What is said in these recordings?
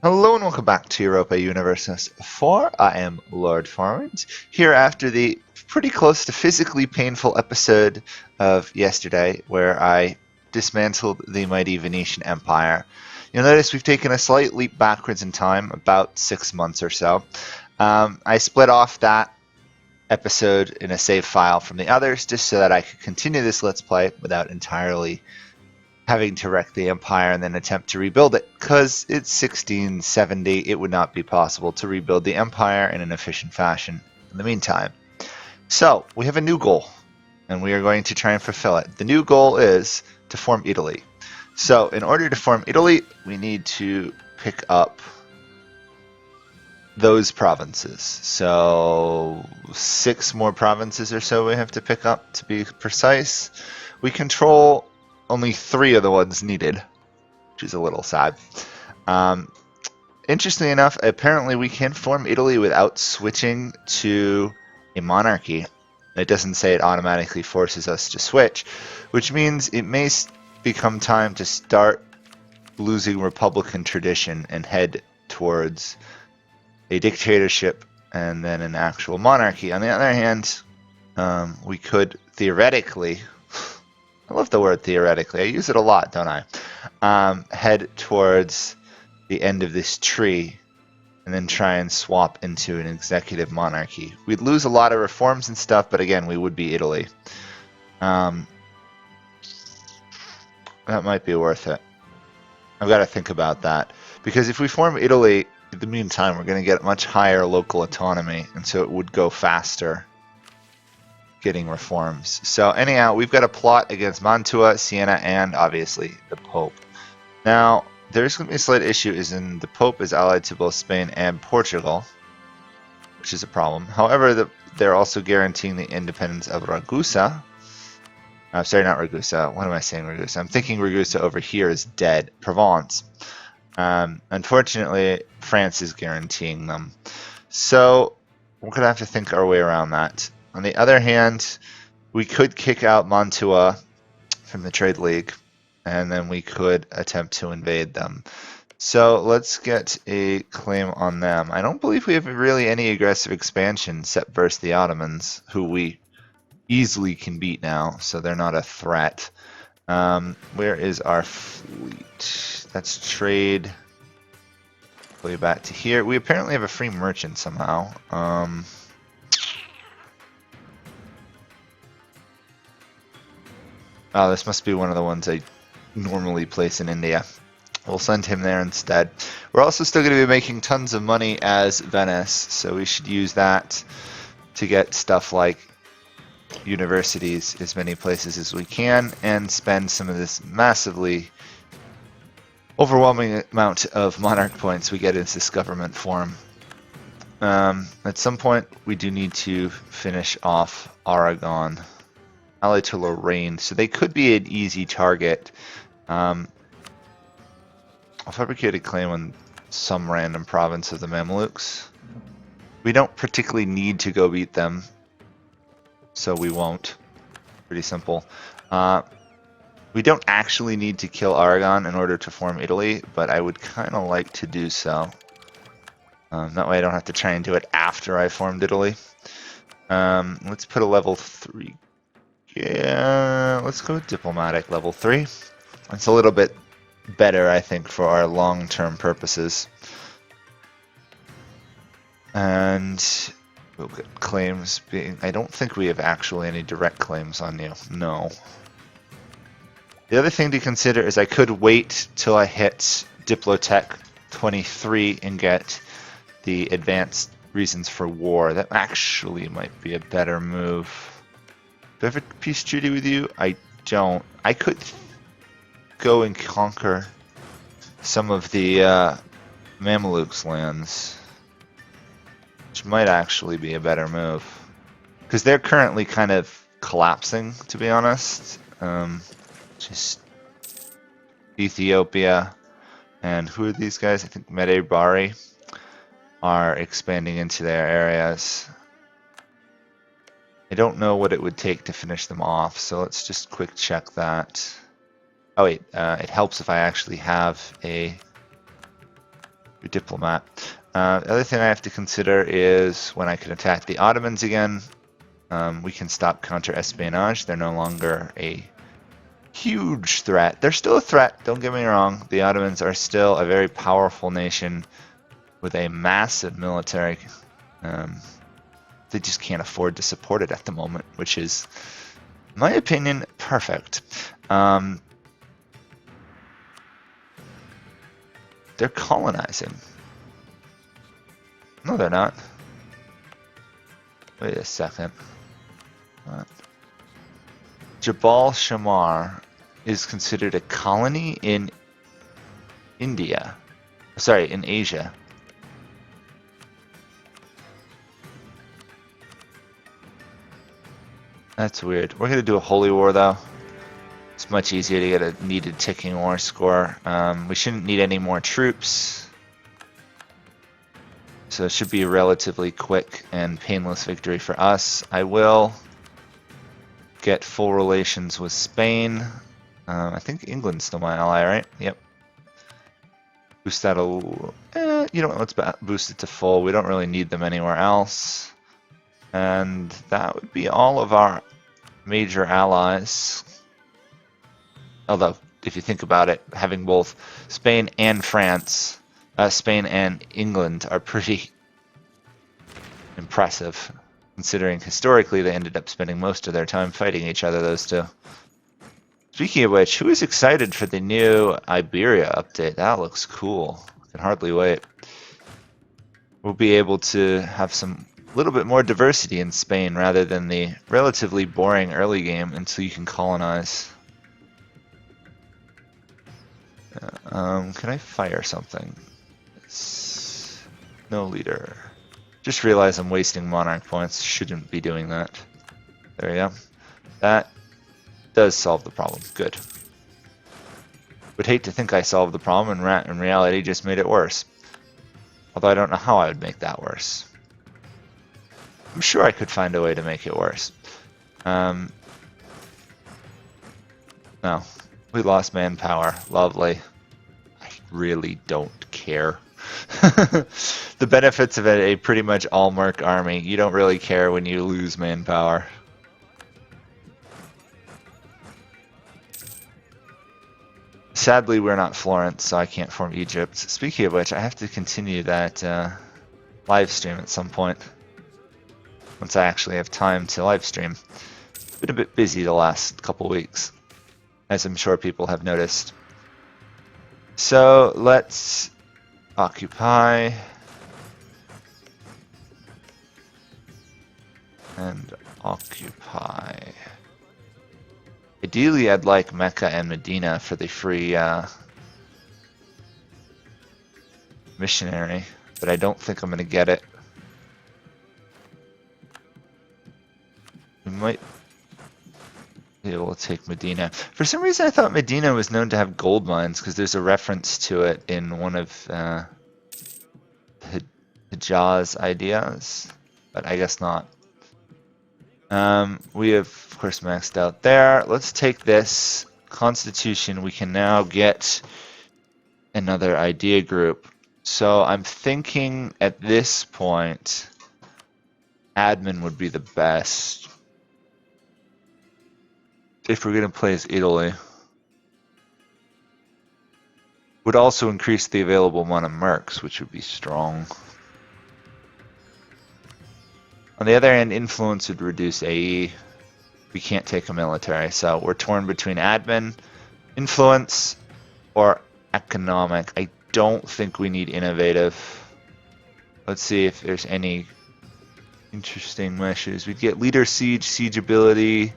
Hello and welcome back to Europa Universalis 4. I am Lord Forwind, here after the pretty close to physically painful episode of yesterday where I dismantled the mighty Venetian Empire. You'll notice we've taken a slight leap backwards in time, about 6 months or so. I split off that episode in a save file from the others just so that I could continue this Let's Play without entirely having to wreck the empire and then attempt to rebuild it, because it's 1670. It would not be possible to rebuild the empire in an efficient fashion in the meantime. So we have a new goal, and we are going to try and fulfill it. The new goal is to form Italy. So in order to form Italy, we need to pick up those provinces. So 6 more provinces or so we have to pick up, to be precise. We control only 3 of the ones needed, which is a little sad. Interestingly enough, apparently we can form Italy without switching to a monarchy. It doesn't say it automatically forces us to switch, which means it may become time to start losing Republican tradition and head towards a dictatorship and then an actual monarchy. On the other hand, we could theoretically, I love the word theoretically, I use it a lot, don't I? Head towards the end of this tree and then try and swap into an executive monarchy. We'd lose a lot of reforms and stuff, but again, we would be Italy. That might be worth it. I've got to think about that. Because if we form Italy, in the meantime, we're going to get much higher local autonomy, and so it would go faster getting reforms. So anyhow, we've got a plot against Mantua, Siena, and obviously the Pope. Now, there's going to be a slight issue, is in the Pope is allied to both Spain and Portugal, which is a problem. However, they're also guaranteeing the independence of Ragusa. Sorry, not Ragusa. What am I saying, Ragusa? I'm thinking Ragusa over here is dead. Provence. Unfortunately, France is guaranteeing them. So we're going to have to think our way around that. On the other hand, we could kick out Mantua from the Trade League, and then we could attempt to invade them. So let's get a claim on them. I don't believe we have really any aggressive expansion except versus the Ottomans, who we easily can beat now, so they're not a threat. Where is our fleet? That's trade. Way back to here. We apparently have a free merchant somehow. Oh, this must be one of the ones I normally place in India. We'll send him there instead. We're also still going to be making tons of money as Venice, so we should use that to get stuff like universities as many places as we can and spend some of this massively overwhelming amount of monarch points we get as this government form. At some point, we do need to finish off Aragon. Allied to Lorraine, so they could be an easy target. I'll fabricate a claim on some random province of the Mamluks. We don't particularly need to go beat them, so we won't. Pretty simple. We don't actually need to kill Aragon in order to form Italy, but I would kind of like to do so. That way I don't have to try and do it after I formed Italy. Let's put a level 3. Yeah, let's go with diplomatic level 3. It's a little bit better, I think, for our long-term purposes. And we'll get claims being... I don't think we have actually any direct claims on you. No. The other thing to consider is I could wait till I hit Diplotech 23 and get the advanced reasons for war. That actually might be a better move. Do I have a peace treaty with you? I don't. I could go and conquer some of the Mamluks' lands, which might actually be a better move. Because they're currently kind of collapsing, to be honest. Just Ethiopia. And who are these guys? I think Medebari are expanding into their areas. I don't know what it would take to finish them off, so let's just quick check that. Oh wait, it helps if I actually have a diplomat. The other thing I have to consider is when I can attack the Ottomans again. We can stop counter-espionage. They're no longer a huge threat. They're still a threat, don't get me wrong. The Ottomans are still a very powerful nation with a massive military. They just can't afford to support it at the moment, which is, in my opinion, perfect. They're colonizing. No, they're not. Wait a second. What? Jabal Shamar is considered a colony in India. Sorry, in Asia. That's weird. We're going to do a holy war, though. It's much easier to get a needed ticking war score. We shouldn't need any more troops. So it should be a relatively quick and painless victory for us. I will get full relations with Spain. I think England's still my ally, right? Yep. Boost that a little. You know what? Let's boost it to full. We don't really need them anywhere else. And that would be all of our major allies. Although, if you think about it, having both Spain and France, Spain and England are pretty impressive, considering historically they ended up spending most of their time fighting each other, those two. Speaking of which, who is excited for the new Iberia update? That looks cool. I can hardly wait. We'll be able to have some little bit more diversity in Spain rather than the relatively boring early game until you can colonize. Can I fire something? No leader. Just realized I'm wasting monarch points. Shouldn't be doing that. There we go. That does solve the problem. Good. Would hate to think I solved the problem and in reality just made it worse. Although I don't know how I would make that worse. I'm sure I could find a way to make it worse. No. We lost manpower. Lovely. I really don't care. The benefits of a pretty much all-merc army. You don't really care when you lose manpower. Sadly, we're not Florence, so I can't form Egypt. Speaking of which, I have to continue that live stream at some point. Once I actually have time to live stream. Been a bit busy the last couple weeks, as I'm sure people have noticed. So let's occupy and occupy. Ideally, I'd like Mecca and Medina for the free missionary, but I don't think I'm going to get it. We might be able to take Medina. For some reason, I thought Medina was known to have gold mines because there's a reference to it in one of Hijaz ideas, but I guess not. We have, of course, maxed out there. Let's take this Constitution. We can now get another idea group. So I'm thinking at this point, admin would be the best. If we're going to play as Italy. Would also increase the available amount of mercs, which would be strong. On the other hand, influence would reduce AE. We can't take a military, so we're torn between admin, influence, or economic. I don't think we need innovative. Let's see if there's any interesting measures. We'd get leader siege, siege ability,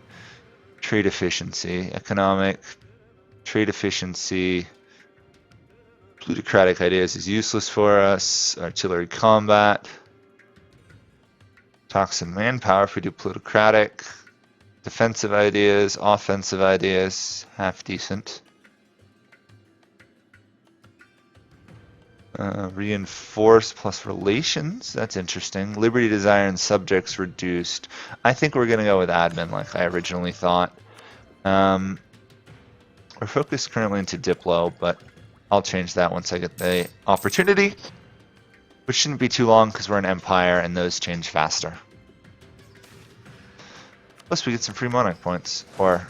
trade efficiency, economic, trade efficiency. Plutocratic ideas is useless for us. Artillery combat. Toxin manpower if we do plutocratic. Defensive ideas, offensive ideas, half decent. Reinforce plus relations, that's interesting. Liberty, desire, and subjects reduced. I think we're going to go with admin like I originally thought. We're focused currently into Diplo, but I'll change that once I get the opportunity. which shouldn't be too long because we're an empire and those change faster. Plus we get some free monarch points. Or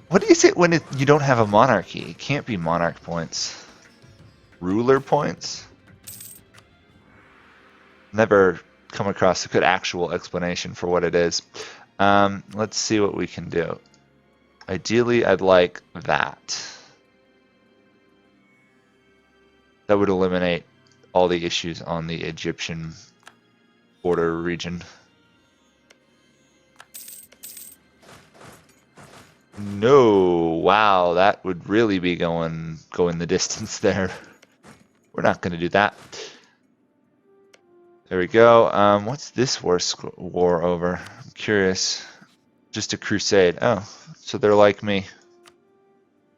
what is it when you don't have a monarchy? It can't be monarch points. Ruler points? Never come across a good actual explanation for what it is. Let's see what we can do. Ideally, I'd like that. That would eliminate all the issues on the Egyptian border region. No, wow, that would really be going the distance there. We're not going to do that. There we go. What's this war over? I'm curious. Just a crusade. Oh, so they're like me.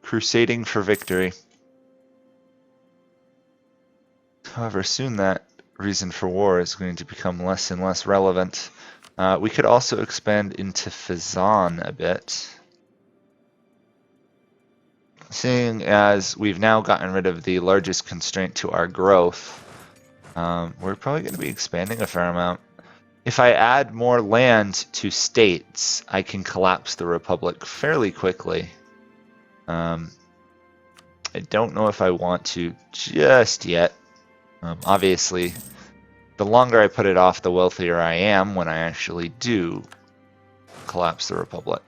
Crusading for victory. However, soon that reason for war is going to become less and less relevant. We could also expand into Fezzan a bit. Seeing as we've now gotten rid of the largest constraint to our growth, we're probably going to be expanding a fair amount. If I add more land to states, I can collapse the Republic fairly quickly. I don't know if I want to just yet. Obviously, the longer I put it off, the wealthier I am when I actually do collapse the Republic.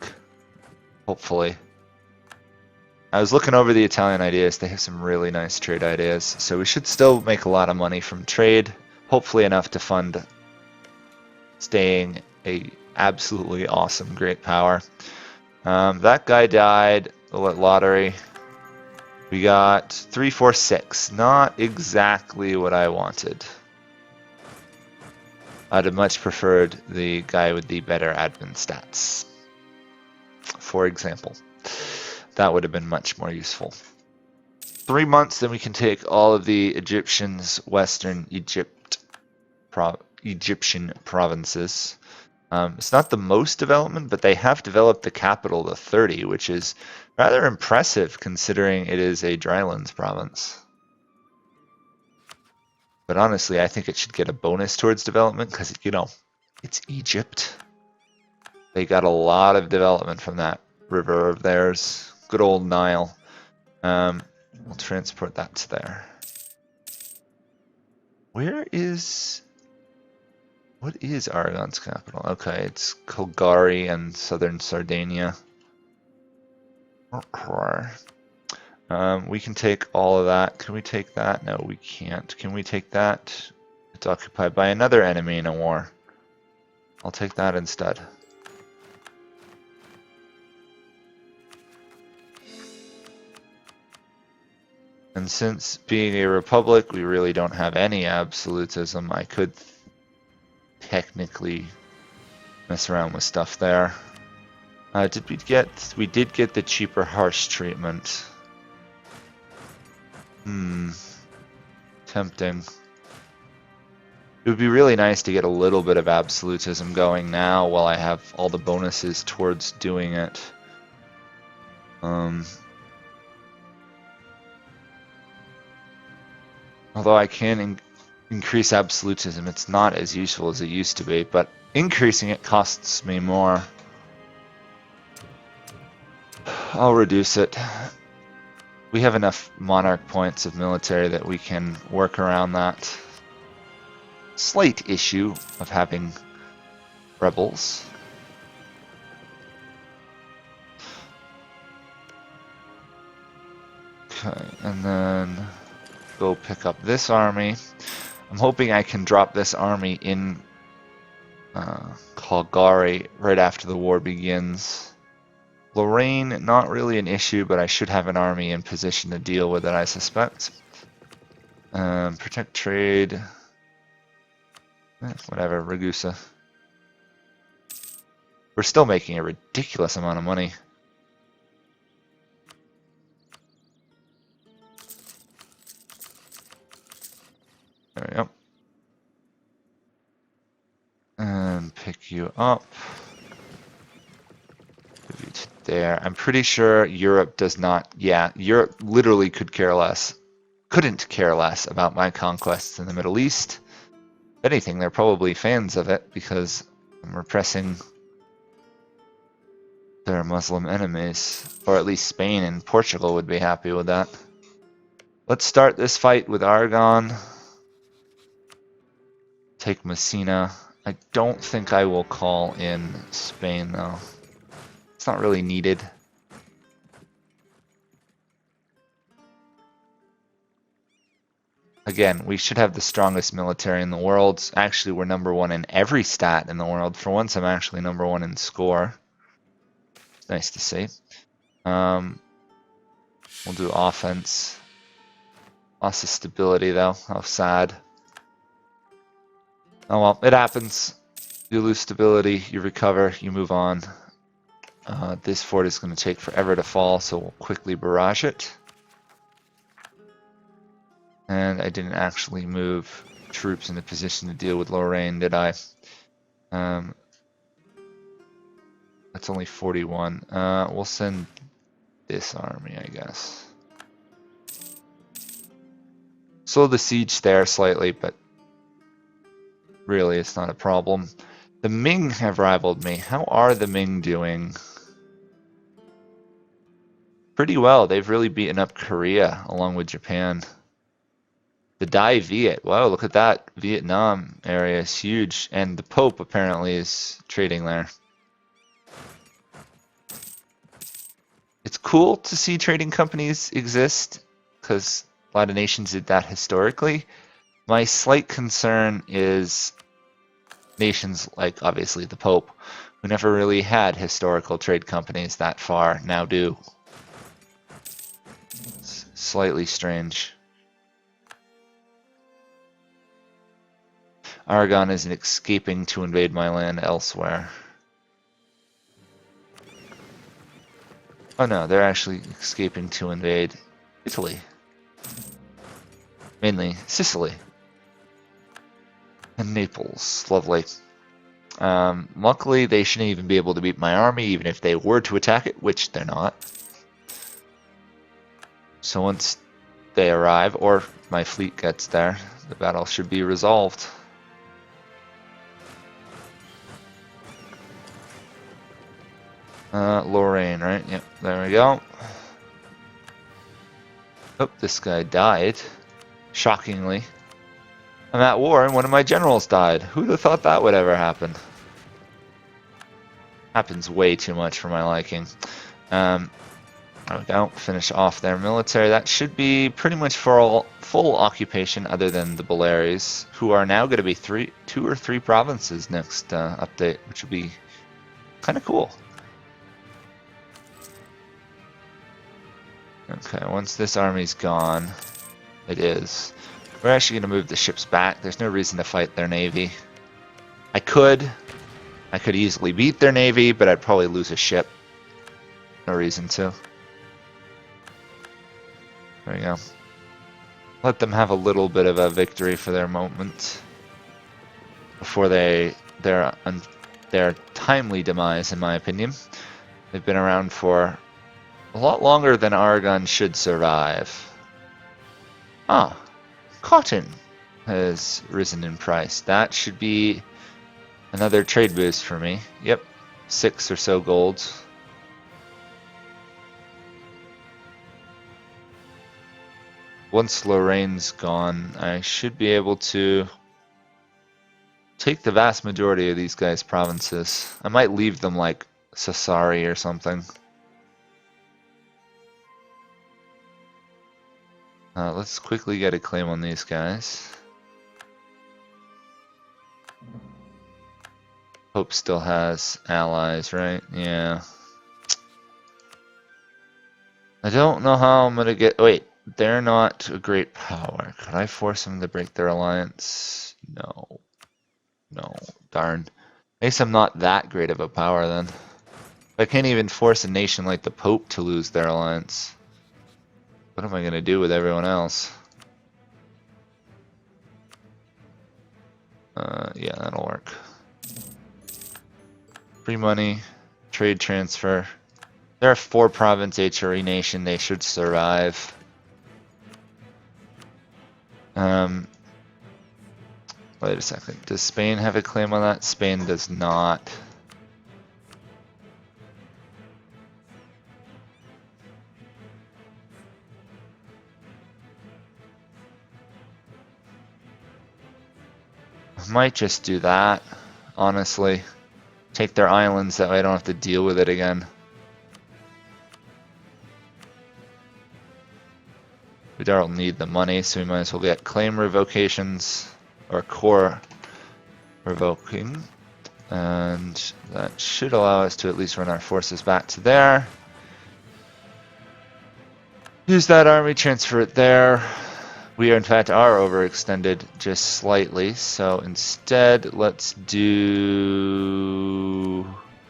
Hopefully. I was looking over the Italian ideas. They have some really nice trade ideas. So we should still make a lot of money from trade. Hopefully enough to fund staying a absolutely awesome great power. That guy died. The lottery. We got 3, 4, 6. Not exactly what I wanted. I'd have much preferred the guy with the better admin stats. For example. That would have been much more useful. 3 months, then we can take all of the Egyptians, Western Egyptian provinces. It's not the most development, but they have developed the capital to 30, which is rather impressive considering it is a drylands province. But honestly, I think it should get a bonus towards development because, you know, it's Egypt. They got a lot of development from that river of theirs. Good old Nile. We'll transport that to there. What is Aragon's capital? Okay, it's Colgari and southern Sardinia. We can take all of that. Can we take that? No, we can't. Can we take that? It's occupied by another enemy in a war. I'll take that instead. And since being a republic, we really don't have any absolutism. I could technically mess around with stuff there. We did get the cheaper harsh treatment. Tempting. It would be really nice to get a little bit of absolutism going now while I have all the bonuses towards doing it. Although I can increase absolutism, it's not as useful as it used to be, but increasing it costs me more. I'll reduce it. We have enough monarch points of military that we can work around that slight issue of having rebels. Okay, and then go pick up this army. I'm hoping I can drop this army in Colgari right after the war begins. Lorraine, not really an issue, but I should have an army in position to deal with it, I suspect. Protect trade. Whatever, Ragusa. We're still making a ridiculous amount of money. There we go. And pick you up. Move you to there. I'm pretty sure Europe does not. Yeah, Europe literally could care less. couldn't care less about my conquests in the Middle East. If anything, they're probably fans of it because I'm repressing their Muslim enemies. Or at least Spain and Portugal would be happy with that. Let's start this fight with Aragon. Take Messina. I don't think I will call in Spain, though. It's not really needed. Again, we should have the strongest military in the world. Actually, we're #1 in every stat in the world. For once, I'm actually #1 in score. It's nice to see. We'll do offense. Loss of stability, though. How sad. Oh well, it happens. You lose stability, you recover, you move on. This fort is going to take forever to fall, so we'll quickly barrage it. And I didn't actually move troops in a position to deal with Lorraine, did I? That's only 41. We'll send this army, I guess. Slow the siege there slightly, but really it's not a problem. The Ming have rivaled me. How are the Ming doing? Pretty well. They've really beaten up Korea along with Japan. The Dai Viet. Wow, look at that. Vietnam area is huge. And the Pope apparently is trading there. It's cool to see trading companies exist because a lot of nations did that historically. My slight concern is nations like, obviously, the Pope, who never really had historical trade companies that far, now do. It's slightly strange. Aragon is escaping to invade my land elsewhere. Oh no, they're actually escaping to invade Italy. Mainly Sicily. And Naples. Lovely. Luckily, they shouldn't even be able to beat my army, even if they were to attack it, which they're not. So once they arrive, or my fleet gets there, the battle should be resolved. Lorraine, right? Yep, there we go. Oh, this guy died. Shockingly. I'm at war and one of my generals died. Who'd have thought that would ever happen? Happens way too much for my liking. There we go. Finish off their military. That should be pretty much for full occupation other than the Baleares, who are now going to be 2 or 3 provinces next update, which will be kind of cool. Okay, once this army's gone, it is. We're actually going to move the ships back. There's no reason to fight their navy. I could easily beat their navy, but I'd probably lose a ship. No reason to. There we go. Let them have a little bit of a victory for their moment before their timely demise, in my opinion. They've been around for a lot longer than Aragon should survive. Ah, cotton has risen in price. That should be another trade boost for me. Yep, 6 or so golds. Once Lorraine's gone, I should be able to take the vast majority of these guys' provinces. I might leave them like Sassari or something. Let's quickly get a claim on these guys. Pope still has allies, right? Yeah. I don't know how I'm gonna get... Wait, they're not a great power. Could I force them to break their alliance? No. No. Darn. I guess I'm not that great of a power then. I can't even force a nation like the Pope to lose their alliance. What am I gonna do with everyone else? Yeah, that'll work. Free money, trade transfer. They're a 4-province HRE nation. They should survive. Wait a second. Does Spain have a claim on that? Spain does not. I might just do that, honestly. Take their islands, that way I don't have to deal with it again. We don't need the money, so we might as well get claim revocations, or core revoking. And that should allow us to at least run our forces back to there. Use that army, transfer it there. We in fact are overextended just slightly, so instead let's do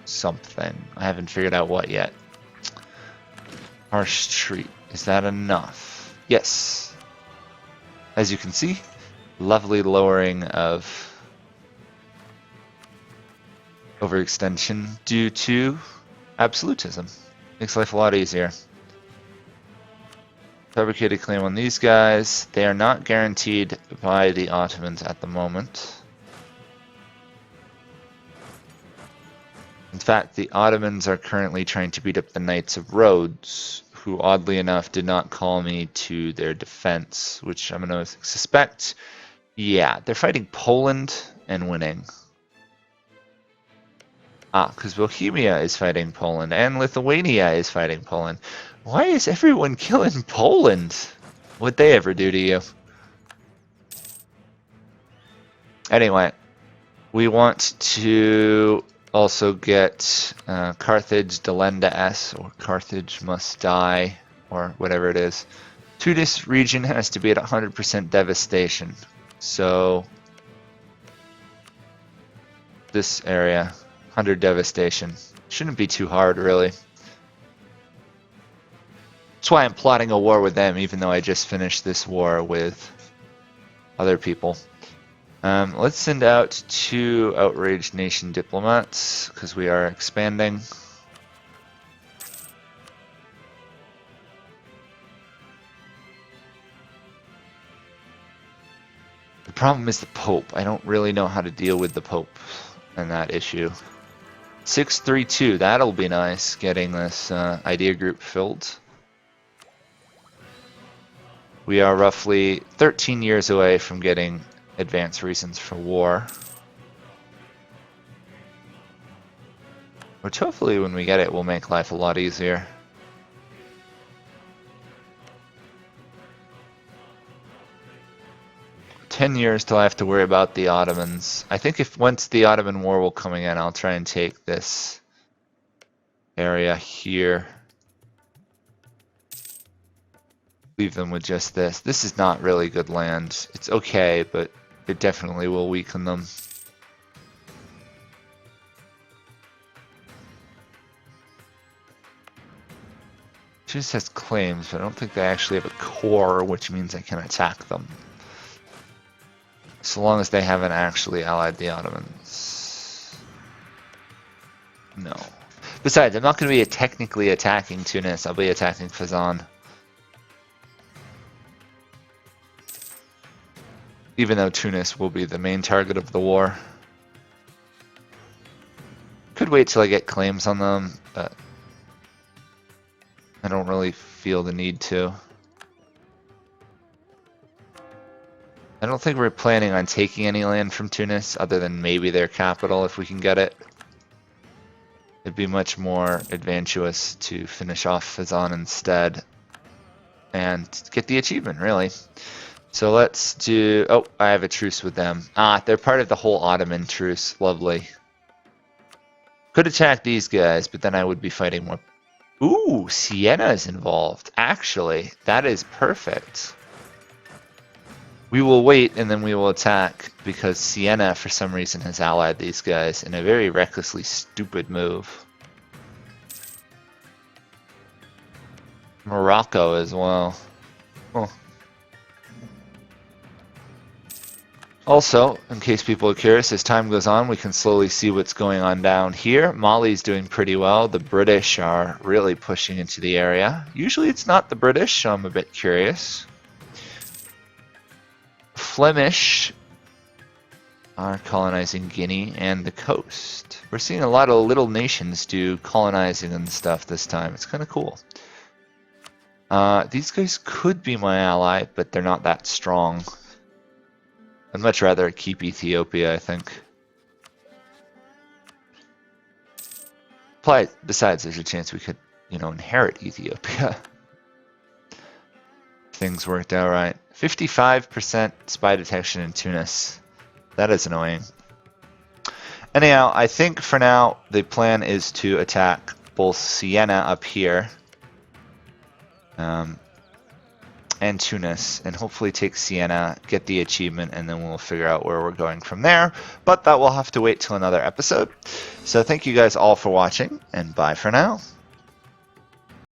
something. I haven't figured out what yet. Harsh treat. Is that enough? Yes. As you can see, lovely lowering of overextension due to absolutism. Makes life a lot easier. Fabricated claim on these guys. They are not guaranteed by the Ottomans at the moment. In fact, the Ottomans are currently trying to beat up the Knights of Rhodes, who oddly enough did not call me to their defense, which I'm going to suspect. Yeah, they're fighting Poland and winning. Ah, because Bohemia is fighting Poland and Lithuania is fighting Poland. Why is everyone killing Poland? What'd they ever do to you? Anyway, we want to also get Carthage delenda S, or Carthage must die, or whatever it is. Tunis region has to be at 100% devastation. So this area, 100 devastation. Shouldn't be too hard, really. That's why I'm plotting a war with them, even though I just finished this war with other people. Let's send out 2 outraged nation diplomats, because we are expanding. The problem is the Pope. I don't really know how to deal with the Pope and that issue. 632, that'll be nice, getting this idea group filled. We are roughly 13 years away from getting advanced reasons for war. Which hopefully when we get it will make life a lot easier. $10 till I have to worry about the Ottomans. I think if once the Ottoman War will come again, I'll try and take this area here. Leave them with just this. This is not really good land. It's okay, but it definitely will weaken them. Just has claims, but I don't think they actually have a core, which means I can attack them. So long as they haven't actually allied the Ottomans. No. Besides, I'm not going to be technically attacking Tunis. I'll be attacking Fezzan. Even though Tunis will be the main target of the war. Could wait till I get claims on them, but I don't really feel the need to. I don't think we're planning on taking any land from Tunis, other than maybe their capital if we can get it. It'd be much more advantageous to finish off Fezzan instead and get the achievement, really. So let's do... Oh, I have a truce with them. Ah, they're part of the whole Ottoman truce. Lovely. Could attack these guys, but then I would be fighting more... Ooh, Siena is involved. Actually, that is perfect. We will wait, and then we will attack, because Siena, for some reason, has allied these guys in a very recklessly stupid move. Morocco as well. Oh. Also, in case people are curious, as time goes on, we can slowly see what's going on down here. Mali's doing pretty well. The British are really pushing into the area. Usually it's not the British, so I'm a bit curious. Flemish are colonizing Guinea and the coast. We're seeing a lot of little nations do colonizing and stuff this time. It's kind of cool. These guys could be my ally, but they're not that strong. I'd much rather keep Ethiopia, I think. Besides, there's a chance we could, inherit Ethiopia. Things worked out right. 55% spy detection in Tunis. That is annoying. Anyhow, I think for now the plan is to attack both Siena up here and Tunis, and hopefully take Siena, get the achievement, and then we'll figure out where we're going from there. But that will have to wait till another episode. So thank you guys all for watching, and bye for now.